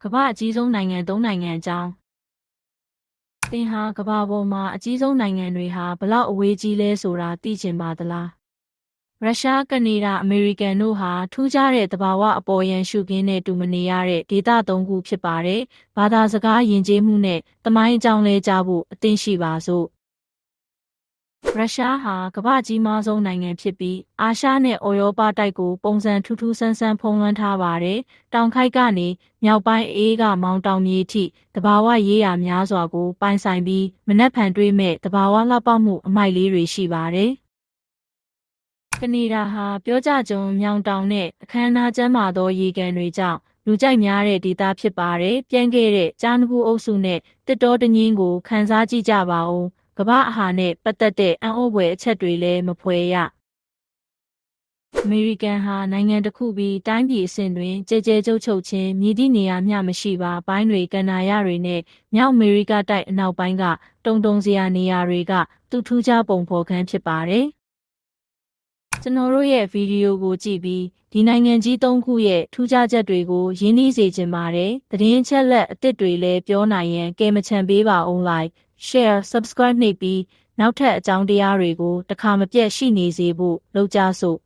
ကမ္ဘာအကြီးဆုံးနိုင်ငံ၃နိုင်ငံအကြောင်းသင်ဟာကမ္ဘာပေါ်မှာအကြီးဆုံးနိုင်ငံတွေဟာဘလောက်အဝေးကြီးလဲဆိုတာသိချင်ပါသလားရုရှားကနေဒါအမေရိကန်တို့ဟာထူးခြားတဲ့သဘာဝအပေါ်ယံရှုခင်းနဲ့တူမနေရတဲ့ဒေသ၃ခုဖြစ်ပါတယ်။ဘာသာစကားယဉ်ကျေးမှုနဲ့သမိုင်းအကြောင်းလဲကြားဖို့အသင့်ရှိပါစို့ရုရှားဟာကမ္ဘာကြီးမားဆုံးနိုင်ငံဖြစ်ပြီးအာရှနဲ့ဥရောပတိုက်ကိုပုံစံထူးထူးဆန်းဆန်းဖုံးလွှမ်းထားပါတယ်။တောင်ခိုက်ကနေမြောက်ပိုင်းအေးကမောင်တောင်မြေထိတဘာဝရေးရာများစွာကိုပိုင်ဆိုင်ပြီးမနက်ဖြန်တွေးမဲ့တဘာဝလှပမှုအမိုက်လေးတွေရှိပါတယ်။ကနေဒါဟာပြောကြကြုံမြောင်တောင်နဲ့အခမ်းအနားကျမ်းမာသောရေကန်တွေကြောင့်လူကြိုက်များတဲ့ဒေသဖြစ်ပါတယ်။ပြန်ခဲ့တဲ့ကြားနဘူးအုပ်စုနဲ့တစ်တောတငင်းကိုခန်းစားကြည့်ကြပါဦး။ကမ္ဘာအာဟာရနဲ့ပတ်သက်တဲ့အံ့ဩဖွယ်အချက်တွေလည်းမဖွယ်ရအမေရိကန်ဟာနိုင်ငံတစ်ခုပြီးတိုင်းပြည်အဆင့်တွင်ကြဲကြဲကျုပ်ချုပ်ခြင်းမြည်သည့်နေရာမျှမရှိပါဘိုင်းတွေကန်နာရတွေနဲ့မြောက်အမေရိကတိုက်အနောက်ပိုင်းကတုံစရာနေရာတွေကသူ့ထူးခြားပုံဖော်ခန်းဖြစ်ပါတယ်ကျွန်တော်တို့ရဲ့ဗီဒီယိုကိုကြည့်ပြီးဒီနိုင်ငံကြီး၃ခုရဲ့ထူးခြားချက်တွေကိုရင်းနှီးစေချင်ပါတယ်သတင်းချက်လက်အသစ်တွေလည်းပြောနိုင်ရန်ကဲမချန်ပေးပါအောင် like share subscribe နှိပ်ပြီးနောက်ထပ်အကြောင်းတရားတွေကိုတခါမပြတ်ရှိနေစေဖို့လုပ်ကြစို့